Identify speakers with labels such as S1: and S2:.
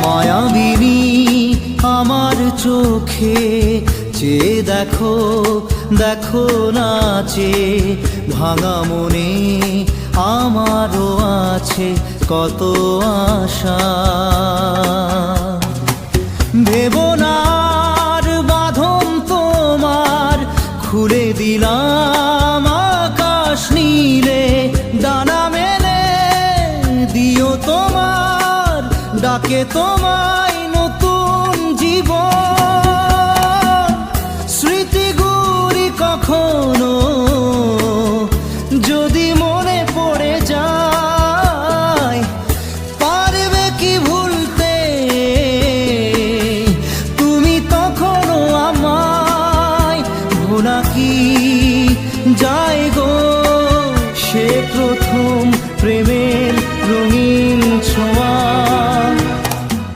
S1: মায়াবিনী আমার চোখে চেয়ে দেখো, দেখো নাচে ভাঙা মনে আমারও আছে কত আশা। ভেবনার বাঁধন তোমার খুলে দিলাম আকাশ নীলে, ডানা মেলে দিও তোমার ডাকে তোমায় নতুন জীবন। স্মৃতিগুলি কখনো যদি মনে পড়ে যায়, পারবে কি ভুলতে তুমি তখনও আমায়? ভোলা কি যায় গো সে প্রথম